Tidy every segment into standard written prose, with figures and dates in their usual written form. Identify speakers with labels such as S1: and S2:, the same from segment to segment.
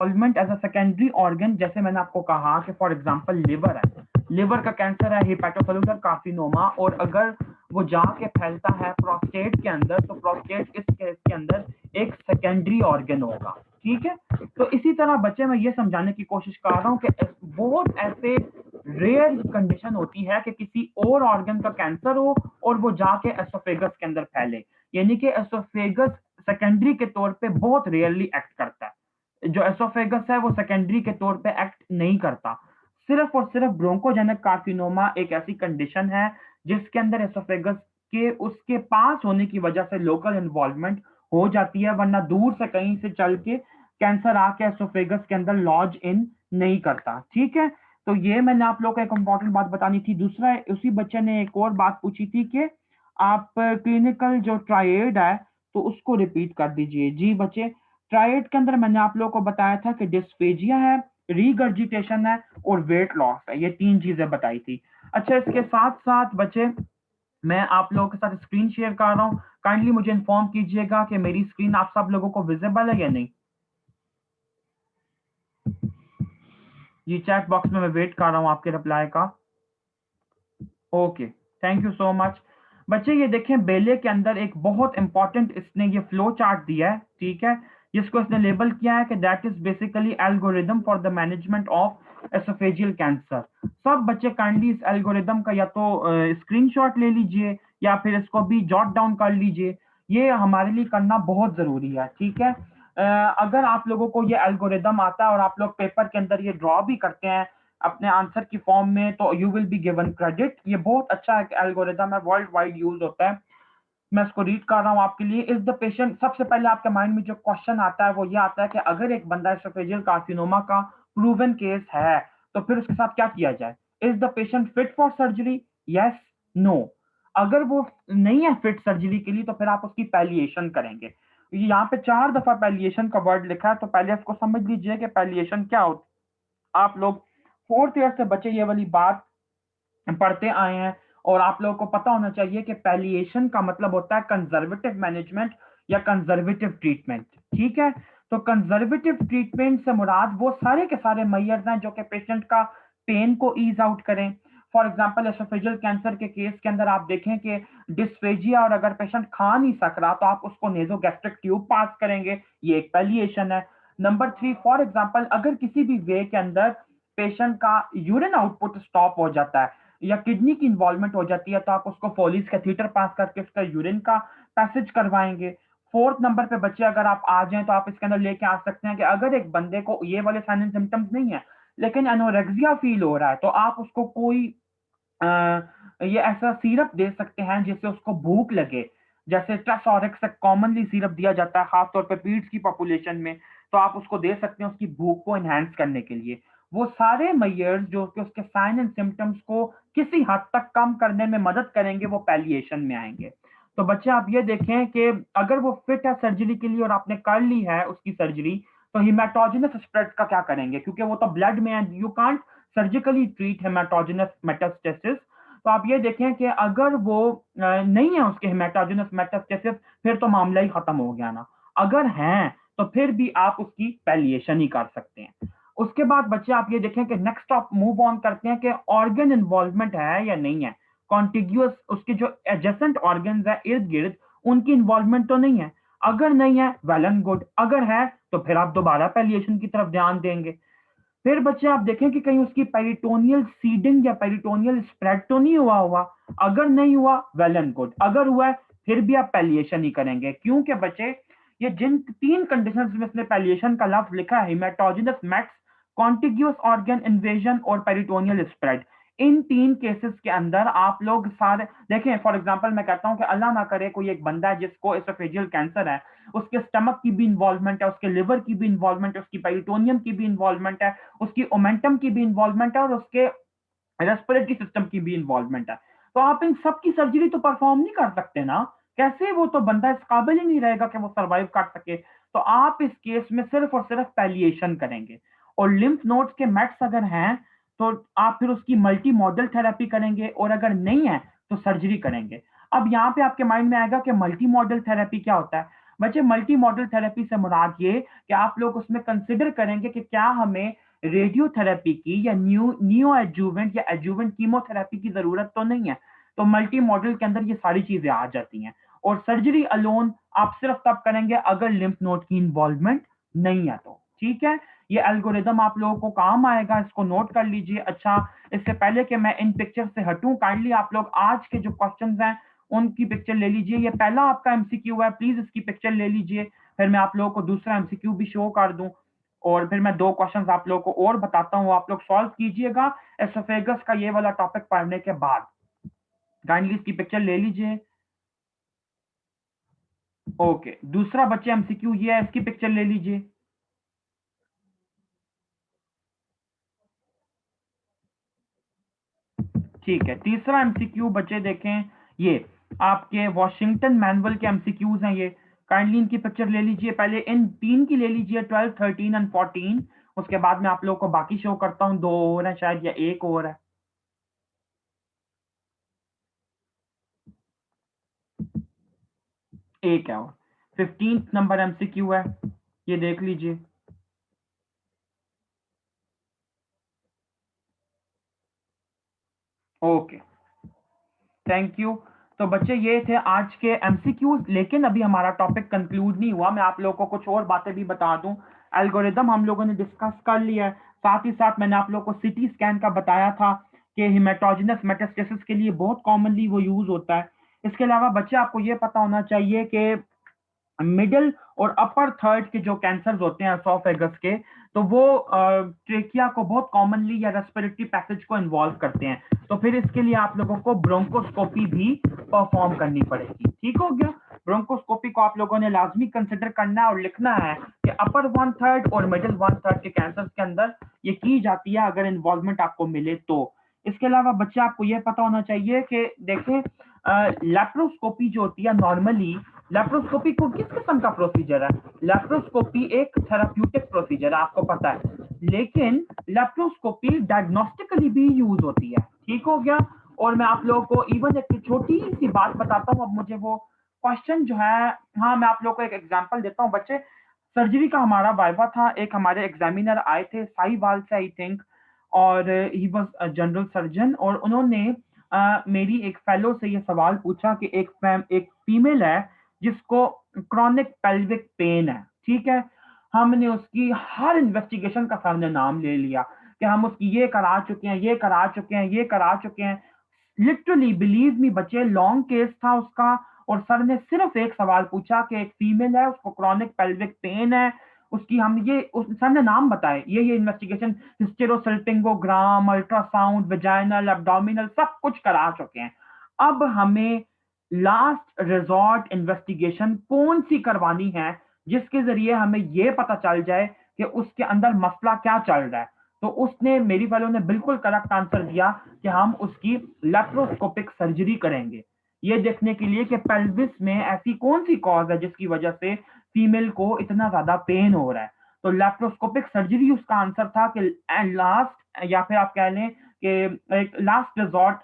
S1: Involvement as a secondary organ, जैसे मैंने आपको कहा कि फॉर एग्जांपल लिवर है, लिवर का कैंसर है हेपेटोसेलुलर कार्सिनोमा, और अगर वो जाके फैलता है प्रोस्टेट के अंदर, तो प्रोस्टेट इस केस के अंदर एक सेकेंडरी ऑर्गन होगा। ठीक है, तो इसी तरह बच्चे मैं ये समझाने की कोशिश कर रहा हूँ कि बहुत ऐसे रेयर कंडीशन होती है कि किसी और ऑर्गन का कैंसर हो और वो जाके एसोफेगस के अंदर फैले, यानी कि एसोफेगस सेकेंडरी के तौर पे बहुत रेयरली एक्ट करता है। जो एसोफेगस है वो सेकेंडरी के तौर पे एक्ट नहीं करता। सिर्फ और सिर्फ ब्रोंकोजेनिक कार्सिनोमा एक ऐसी कंडीशन है जिसके अंदर एसोफेगस के उसके पास होने की वजह से लोकल इन्वॉल्वमेंट हो जाती है, वरना दूर से कहीं से चल के कैंसर आके एसोफेगस के अंदर लॉज इन नहीं करता। ठीक है, तो ये मैंने आप लोग को एक इंपॉर्टेंट बात बतानी थी। दूसरा, उसी बच्चे ने एक और बात पूछी थी कि आप क्लिनिकल जो ट्रायड है तो उसको रिपीट कर दीजिए। जी बच्चे, ट्रायड के अंदर मैंने आप लोगों को बताया था कि डिस्फेजिया है, रीगर्जिटेशन है और वेट लॉस है, ये तीन चीजें बताई थी। अच्छा, इसके साथ साथ बच्चे मैं आप लोगों के साथ स्क्रीन शेयर कर रहा हूँ, काइंडली मुझे इन्फॉर्म कीजिएगा कि मेरी स्क्रीन आप सब लोगों को विजिबल है या नहीं। जी, चैट बॉक्स में मैं वेट कर रहा हूँ आपके रिप्लाई का। Okay, thank you so much. बच्चे ये देखें, बेले के अंदर एक बहुत इंपॉर्टेंट इसने ये फ्लो चार्ट दिया है, ठीक है, जिसको इसने लेबल किया है कि that is basically algorithm for the management of oesophageal cancer. सब बच्चे काइंडली इस एल्गोरिदम का या तो स्क्रीनशॉट ले लीजिए या फिर इसको भी जॉट डाउन कर लीजिए, ये हमारे लिए करना बहुत जरूरी है। ठीक है, अगर आप लोगों को ये एल्गोरिदम आता है और आप लोग पेपर के अंदर ये ड्रॉ भी करते हैं अपने आंसर की फॉर्म में, तो you will be given credit. ये बहुत अच्छा एक एल्गोरिदम है, वर्ल्ड वाइड यूज होता है। मैं इसको रीड कर रहा हूँ आपके लिए। इज द पेशेंट, सबसे पहले आपके माइंड में जो क्वेश्चन आता है वो ये आता है कि अगर एक बंदा एसोफेजियल कार्सिनोमा का प्रूवन केस है तो फिर उसके साथ क्या किया जाए। Is the patient fit for surgery, yes, no. अगर वो नहीं है फिट सर्जरी के लिए तो फिर आप उसकी पैलिएशन करेंगे। यहाँ पे 4 दफा पैलिएशन का वर्ड लिखा है, तो पहले इसको समझ लीजिए कि पैलिएशन क्या होता है। आप लोग फोर्थ ईयर से बच्चे ये वाली बात पढ़ते आए हैं और आप लोगों को पता होना चाहिए कि पैलिएशन का मतलब होता है कंजर्वेटिव मैनेजमेंट या कंजर्वेटिव ट्रीटमेंट। ठीक है, तो कंजर्वेटिव ट्रीटमेंट से मुराद वो सारे के सारे मेजर्स हैं जो कि पेशेंट का पेन को ईज आउट करें। फॉर एग्जांपल एसोफेजियल कैंसर के केस के अंदर आप देखें कि डिस्फेजिया, और अगर पेशेंट खा नहीं सक रहा तो आप उसको नेजोगैस्ट्रिक ट्यूब पास करेंगे, ये एक पैलिएशन है। नंबर 3, फॉर एग्जांपल अगर किसी भी वे के अंदर पेशेंट का यूरिन आउटपुट स्टॉप हो जाता है या किडनी की इन्वॉल्वमेंट हो जाती है, तो आप उसको फोलिस कैथीटर पास करके उसका यूरिन का पैसेज करवाएंगे। फोर्थ नंबर पे बच्चे अगर आप आ जाएं तो आप इसके अंदर लेके आ सकते हैं कि अगर एक बंदे को ये वाले साइन एंड सिम्टम्स नहीं है लेकिन एनोरेक्सिया फील हो रहा है, तो आप उसको कोई अ, ये ऐसा सिरप दे सकते हैं जिससे उसको भूख लगे। जैसे ट्रासोरेक्स कॉमनली सिरप दिया जाता है खासतौर पे पीड्स की पॉपुलेशन में, तो आप उसको दे सकते हैं उसकी भूख को एनहांस करने के लिए। वो सारे मेजर्स जो कि उसके साइन एंड सिम्टम्स को किसी हद तक कम करने में मदद करेंगे वो पैलिएशन में आएंगे। तो बच्चे आप ये देखें कि अगर वो फिट है सर्जरी के लिए और आपने कर ली है उसकी सर्जरी, तो हिमेटोजेनस स्प्रेड का क्या करेंगे, क्योंकि वो तो ब्लड में है, you can't surgically treat haematogenous metastasis. तो आप ये देखें कि अगर वो नहीं है उसके हेमाटोजेनस मेटास्टेसिस, फिर तो मामला ही खत्म हो गया ना। अगर हैं तो फिर भी आप उसकी पैलिएशन ही कर सकते हैं। उसके बाद बच्चे आप ये देखें कि नेक्स्ट आप मूव ऑन करते हैं कि ऑर्गन इन्वॉल्वमेंट है या नहीं है। कॉन्टिग्यूअस उसके जो एडजेसेंट ऑर्गन है इर्द गिर्द, उनकी इन्वॉल्वमेंट तो नहीं है। अगर नहीं है वेल एंड गुड, अगर है तो फिर आप दोबारा पैलिएशन की तरफ ध्यान देंगे। फिर बच्चे आप देखें कि कहीं उसकी पेरिटोनियल सीडिंग या पेरिटोनियल स्प्रेड तो नहीं हुआ हुआ। अगर नहीं हुआ वेल एंड गुड, अगर हुआ है फिर भी आप पैलिएशन ही करेंगे। क्योंकि बच्चे ये जिन तीन कंडीशंस में इसने पैलिएशन का लफ्ज लिखा है, हेमाटोजेनस मैक्स, कॉन्टिग्यूअस ऑर्गन इन्वेजन और पेरिटोनियल स्प्रेड, इन तीन केसेस के अंदर आप लोग सारे देखें। फॉर एग्जांपल मैं कहता हूं कि अल्लाह ना करे कोई एक बंदा है जिसको एसोफेजियल कैंसर है, उसके स्टमक की भी इन्वॉल्वमेंट है, उसके लिवर की भी इन्वॉल्वमेंट है, उसकी पेरिटोनियम की भी इन्वॉल्वमेंट है, उसकी ओमेंटम की भी इन्वॉल्वमेंट है और उसके रेस्पिरेटरी सिस्टम की भी इन्वॉल्वमेंट है। तो आप इन सब की सर्जरी तो परफॉर्म नहीं कर सकते ना। कैसे, वो तो बंदा इस काबिल ही नहीं रहेगा कि वो सर्वाइव कर सके। तो आप इस केस में सिर्फ और सिर्फ पैलिएशन करेंगे। और लिम्फ नोड्स के मेट्स अगर हैं तो आप फिर उसकी मल्टी मॉडल थेरेपी करेंगे, और अगर नहीं है तो सर्जरी करेंगे। अब यहाँ पे आपके माइंड में आएगा कि मल्टी मॉडल थेरेपी क्या होता है। बच्चे मल्टी मॉडल थेरेपी से मुराद ये कि आप लोग उसमें कंसिडर करेंगे कि क्या हमें रेडियोथेरेपी की या नियो एडजुवेंट या एडजुवेंट कीमोथेरेपी की जरूरत तो नहीं है। तो मल्टी मॉडल के अंदर ये सारी चीजें आ जाती हैं। और सर्जरी अलोन आप सिर्फ तब करेंगे अगर लिम्फ नोड की इन्वॉल्वमेंट नहीं है तो। ठीक है, ये एल्गोरिदम आप लोगों को काम आएगा, इसको नोट कर लीजिए। अच्छा, इससे पहले कि मैं इन पिक्चर से हटूं, काइंडली आप लोग आज के जो क्वेश्चंस हैं उनकी पिक्चर ले लीजिए। ये पहला आपका एमसीक्यू है, प्लीज इसकी पिक्चर ले लीजिए। फिर मैं आप लोगों को दूसरा एमसीक्यू भी शो कर दूं और फिर मैं दो क्वेश्चंस आप लोगों को और बताता हूं, आप लोग सॉल्व कीजिएगा एसोफेगस का ये वाला टॉपिक पढ़ने के बाद। काइंडली इसकी पिक्चर ले लीजिए। ओके, दूसरा बच्चे एमसीक्यू ये है, इसकी पिक्चर ले लीजिए। ठीक है, तीसरा एमसीक्यू बच्चे देखें, ये आपके वॉशिंगटन मैनुअल के एमसीक्यूज हैं ये। काइंडली इनकी पिक्चर ले लीजिए, पहले इन तीन की ले लीजिए, 12, 13 एंड 14। उसके बाद मैं आप लोगों को बाकी शो करता हूँ, दो और है शायद या एक और है। एक है और 15 नंबर एमसीक्यू है, ये देख लीजिए। Okay, thank you. तो बच्चे ये थे आज के एमसीक्यूज, लेकिन अभी हमारा टॉपिक कंक्लूड नहीं हुआ। मैं आप लोगों को कुछ और बातें भी बता दूं। एल्गोरिदम हम लोगों ने डिस्कस कर लिया है, साथ ही साथ मैंने आप लोगों को सिटी स्कैन का बताया था कि हिमेटोजेनस मेटास्टेसिस के लिए बहुत कॉमनली वो यूज होता है। इसके अलावा बच्चे आपको ये पता होना चाहिए कि मिडिल और अपर थर्ड के जो कैंसर्स होते हैं एसोफेगस के, तो वो ट्रेकिया को बहुत कॉमनली या रेस्पिरेटरी पैसेज को इन्वॉल्व करते हैं। तो फिर इसके लिए आप लोगों को ब्रोंकोस्कोपी भी परफॉर्म करनी पड़ेगी। ठीक हो गया, ब्रोंकोस्कोपी को आप लोगों ने लाजमी कंसिडर करना है और लिखना है कि अपर वन थर्ड और मिडिल वन थर्ड के कैंसर्स के अंदर ये की जाती है अगर इन्वॉल्वमेंट आपको मिले तो। इसके अलावा बच्चे आपको ये पता होना चाहिए कि देखें, लेप्रोस्कोपी जो होती है नॉर्मली, लेप्रोस्कोपी को किस किस्म का प्रोसीजर है? लेप्रोस्कोपी एक थेराप्यूटिक प्रोसीजर है, आपको पता है, लेकिन लेप्रोस्कोपी डायग्नोस्टिकली भी यूज होती है। ठीक हो गया। और मैं आप लोगों को इवन एक छोटी सी बात बताता हूँ, अब मुझे वो क्वेश्चन जो है, हाँ मैं आप लोगों को एक एग्जांपल देता हूँ बच्चे। सर्जरी का हमारा वाइवा था, एक हमारे एग्जामिनर आए थे साहिवाल से आई थिंक, और ही वाज जनरल सर्जन, और उन्होंने मेरी एक फेलो से ये सवाल पूछा कि एक फीमेल है जिसको क्रॉनिक पेल्विक पेन है। ठीक है, हमने उसकी हर इन्वेस्टिगेशन का सामने नाम ले लिया कि हम उसकी ये करा चुके हैं, ये करा चुके हैं, ये करा चुके हैं। लिटरली बिलीव मी बच्चे, लॉन्ग केस था उसका, और सर ने सिर्फ एक सवाल पूछा कि एक फीमेल है, उसको क्रॉनिक पेल्विक पेन है, उसकी हम ये सर ने नाम बताए, ये इन्वेस्टिगेशन, हिस्टेरोसल्पिंगोग्राम, अल्ट्रासाउंड, वेजाइनल, एब्डोमिनल, सब कुछ करा चुके हैं। अब हमें लास्ट रिजॉर्ट इन्वेस्टिगेशन कौन सी करवानी है जिसके जरिए हमें यह पता चल जाए कि उसके अंदर मसला क्या चल रहा है? तो उसने, मेरी वालों ने बिल्कुल करेक्ट आंसर दिया कि हम उसकी लेप्रोस्कोपिक सर्जरी करेंगे, ये देखने के लिए कि पेल्विस में ऐसी कौन सी कॉज है जिसकी वजह से फीमेल को इतना ज्यादा पेन हो रहा है। तो लेप्रोस्कोपिक सर्जरी उसका आंसर था कि लास्ट, या फिर आप कह लें कि एक लास्ट रिजॉर्ट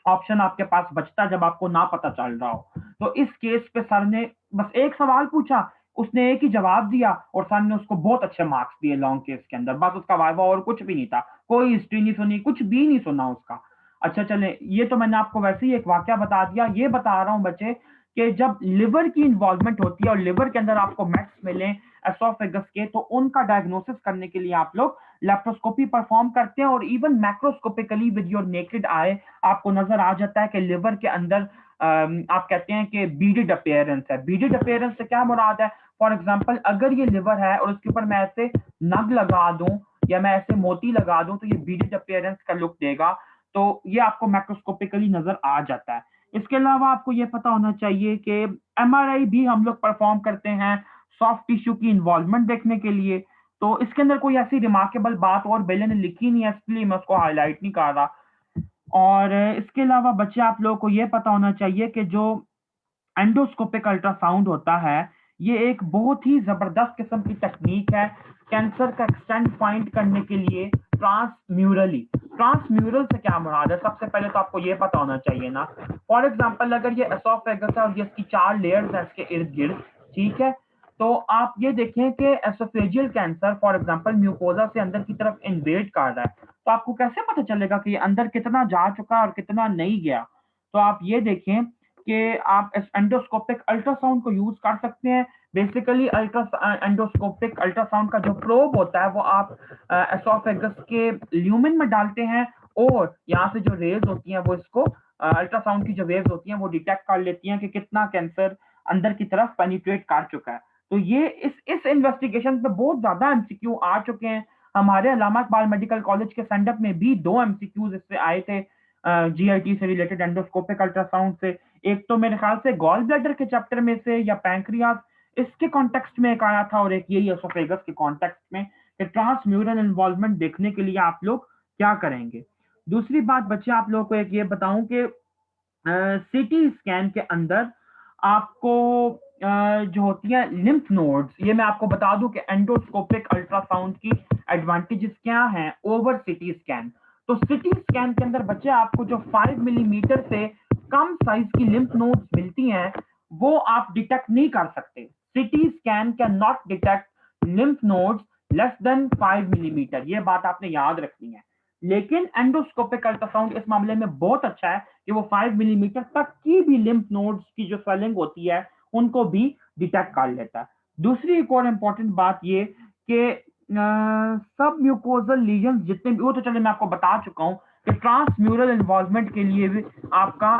S1: ऑप्शन आपके पास बचता जब आपको ना पता चल रहा हो। तो इस केस पे सर ने बस एक सवाल पूछा, उसने एक ही जवाब दिया, और सर ने उसको बहुत अच्छे मार्क्स दिए लॉन्ग केस के अंदर। बस उसका वाइवा और कुछ भी नहीं था, कोई हिस्ट्री नहीं सुनी, कुछ भी नहीं सुना उसका। अच्छा चले, ये तो मैंने आपको वैसे ही एक वाक्य बता दिया। ये बता रहा हूँ बच्चे कि जब लिवर की इन्वॉल्वमेंट होती है और लिवर के अंदर आपको मेट्स मिले एसोफेगस के, तो उनका डायग्नोसिस करने के लिए आप लोग लेप्रोस्कोपी परफॉर्म करते हैं। और even macroscopically with your naked eye आपको नजर आ जाता है कि लिवर के अंदर आप कहते हैं कि बीडेड अपीयरेंस है। बीडेड अपीयरेंस से क्या मुराद है? फॉर एग्जांपल, अगर ये लिवर है और उसके ऊपर मैं ऐसे नग लगा दूं या मैं ऐसे मोती लगा दूं तो ये बीडेड अपीयरेंस का लुक देगा। तो ये आपको मैक्रोस्कोपिकली नजर आ जाता है। इसके अलावा आपको ये पता होना चाहिए कि एमआरआई भी हम लोग परफॉर्म करते हैं सॉफ्ट टिश्यू की इन्वॉल्वमेंट देखने के लिए। तो इसके अंदर कोई ऐसी रिमार्केबल बात और बेले ने लिखी नहीं है, इसलिए मैं उसको हाईलाइट नहीं कर रहा। और इसके अलावा बच्चे आप लोगों को ये पता होना चाहिए कि जो एंडोस्कोपिक अल्ट्रासाउंड होता है, ये एक बहुत ही जबरदस्त किस्म की टेक्निक है कैंसर का एक्सटेंड फाइंड करने के लिए ट्रांसम्यूरली। ट्रांसम्यूरल से क्या मुराद है? सबसे पहले तो आपको ये पता होना चाहिए ना। फॉर एग्जांपल, अगर ये एसोफेगस है और ये इसकी 4 लेयर्स है इसके इर्द गिर्द, ठीक है? तो आप ये देखें कि oesophageal cancer for example mucosa से अंदर की तरफ इन्वेड कर रहा है, तो आपको कैसे पता चलेगा कि ये अंदर कितना जा चुका है और कितना नहीं गया? तो आप ये देखें कि आप इस एंडोस्कोपिक अल्ट्रासाउंड को यूज़ कर सकते हैं। बेसिकली एंडोस्कोपिक अल्ट्रासाउंड का जो प्रोब होता है, वो आप एसोफेगस के ल्यूमेन में डालते हैं और यहाँ से जो रेज़ होती हैं, वो इसको अल्ट्रासाउंड की जो वेव्स होती हैं, वो डिटेक्ट कर लेती हैं कि कितना कैंसर अंदर की तरफ पेनिट्रेट कर चुका है। तो ये इस इन्वेस्टिगेशन पे बहुत ज़्यादा एमसीक्यू आ चुके हैं। हमारे अल्लामा इकबाल मेडिकल कॉलेज के सेंडअप में भी 2 एमसीक्यूज़ इससे आए थे जीआईटी से रिलेटेड एंडोस्कोपिक अल्ट्रासाउंड से। एक तो मेरे ख्याल से गॉल ब्लैडर के चैप्टर में से या पैंक्रियाज इसके कॉन्टेक्स्ट में एक आया था और एक यही एसोफेगस के कॉन्टेक्स्ट में कि ट्रांसम्यूरल इन्वॉल्वमेंट देखने के लिए आप लोग क्या करेंगे। दूसरी बात बच्चे आप लोगों को एक ये बताऊं कि सीटी स्कैन के अंदर आपको जो होती है लिम्फ नोड्स, ये मैं आपको बता दूं कि एंडोस्कोपिक अल्ट्रासाउंड की एडवांटेजेस क्या हैं ओवर सीटी स्कैन। तो सीटी स्कैन के अंदर बच्चे आपको जो 5 मिलीमीटर से कम साइज की लिम्फ नोड्स मिलती हैं, वो आप डिटेक्ट नहीं कर सकते। CT scan can not detect lymph nodes less than 5 millimetre, ये बात आपने याद रखनी है। लेकिन एंडोस्कोपिक अल्ट्रासाउंड इस मामले में बहुत अच्छा है कि वो 5 मिलीमीटर तक की भी लिम्फ नोड्स की जो स्वेलिंग होती है, उनको भी डिटेक्ट कर लेता है। दूसरी एक और इम्पोर्टेंट बात ये कि सब म्यूकोजल लीजन जितने भी, वो तो चले मैं आपको बता चुका हूँ कि ट्रांसम्यूरल इन्वॉल्वमेंट के लिए भी आपका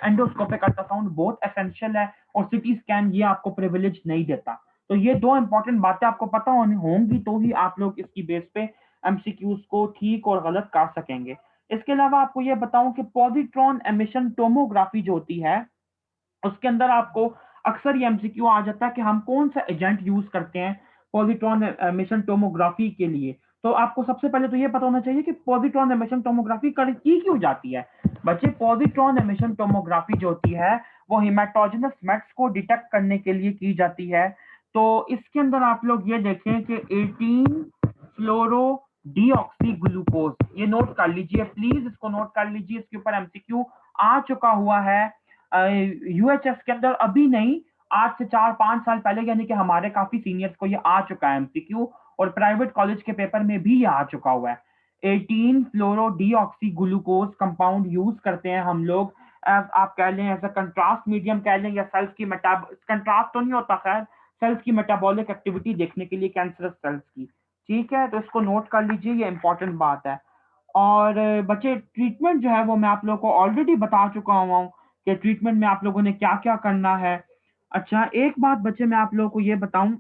S1: एंडोस्कोपिक अल्ट्रासाउंड बहुत एसेंशियल है और सिटी स्कैन ये आपको प्रिविलेज नहीं देता। तो ये 2 इंपॉर्टेंट बातें आपको पता होंगी तो ही आप लोग इसकी बेस पे एमसीक्यूज को ठीक और गलत कर सकेंगे। इसके अलावा आपको ये बताऊं कि पॉजिट्रॉन एमिशन टोमोग्राफी जो होती है, उसके अंदर आपको अक्सर ये एमसीक्यू आ जाता है कि हम कौन सा एजेंट यूज करते हैं पॉजिट्रॉन एमिशन टोमोग्राफी के लिए। तो आपको सबसे पहले तो ये पता होना चाहिए कि पॉजिट्रॉन एमिशन टोमोग्राफी की क्यों जाती है। बच्चे, पॉजिट्रॉन एमिशन टोमोग्राफी जो होती है, वो हेमाटोजेनस मेट्स को डिटेक्ट करने के लिए की जाती है। तो इसके अंदर आप लोग ये देखें कि 18 फ्लोरो डीऑक्सी ग्लूकोज, ये नोट कर लीजिए प्लीज, इसको नोट कर लीजिए, इसके ऊपर एमसीक्यू आ चुका हुआ है यूएचएस के अंदर, अभी नहीं, आज से 4-5 साल पहले, यानी कि हमारे काफी सीनियर्स को ये आ चुका है एमसीक्यू और प्राइवेट कॉलेज के पेपर में भी ये आ चुका हुआ है। 18 फ्लोरो डीऑक्सी ग्लूकोज कंपाउंड यूज करते हैं हम लोग, आप कह लें एज अ कंट्रास्ट मीडियम कह लें, या सेल्स की कंट्रास्ट तो नहीं होता खैर, सेल्स की मेटाबॉलिक एक्टिविटी देखने के लिए कैंसरस सेल्स की। ठीक है, तो इसको नोट कर लीजिए, ये इंपॉर्टेंट बात है। और बच्चे, ट्रीटमेंट जो है वो मैं आप लोगों को ऑलरेडी बता चुका हुआ हूँ कि ट्रीटमेंट में आप लोगों ने क्या क्या करना है। अच्छा, एक बात बच्चे मैं आप लोगों को ये बताऊं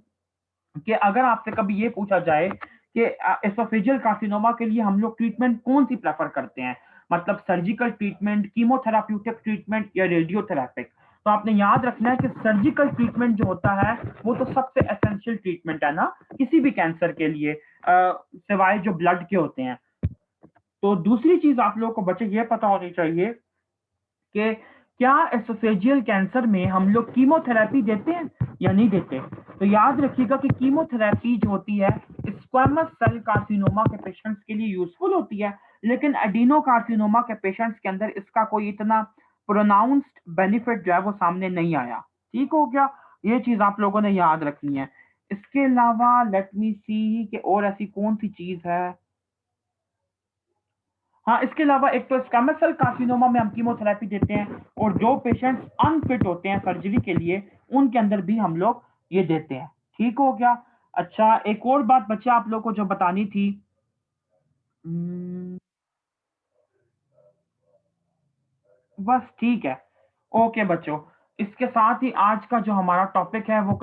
S1: कि अगर आपसे कभी ये पूछा जाए कि एसोफेजियल कार्सिनोमा के लिए हम लोग ट्रीटमेंट कौन सी प्रेफर करते हैं, मतलब सर्जिकल ट्रीटमेंट, कीमोथेराप्यूटिक ट्रीटमेंट या रेडियोथेरापिक, तो आपने याद रखना है कि सर्जिकल ट्रीटमेंट जो होता है वो तो सबसे एसेंशियल ट्रीटमेंट है ना किसी भी कैंसर के लिए, सिवाय जो ब्लड के होते हैं। तो दूसरी चीज आप लोगों को बच्चे ये पता होनी चाहिए कि क्या एसोफेजियल कैंसर में हम लोग कीमोथेरेपी देते हैं या नहीं देते। तो याद रखिएगा कि कीमोथेरेपी जो होती है स्क्वामस सेल कार्सिनोमा के पेशेंट्स के लिए यूजफुल होती है, लेकिन एडिनो कार्सिनोमा के पेशेंट्स के अंदर इसका कोई इतना प्रोनाउंस्ड बेनिफिट जो है वो सामने नहीं आया। ठीक हो गया, ये चीज आप लोगों ने याद रखनी है। इसके अलावा लेट मी सी कि और ऐसी कौन सी चीज है। हाँ, इसके अलावा एक तो स्क्वैमस सेल कार्सिनोमा में हम कीमोथेरेपी देते हैं और जो पेशेंट्स अनफिट होते हैं सर्जरी के लिए, उनके अंदर भी हम लोग ये देते हैं। ठीक हो गया। अच्छा, एक और बात बच्चा आप लोग को जो बतानी थी, हम्म, बस ठीक है। ओके बच्चों, इसके साथ ही आज का जो हमारा टॉपिक है वो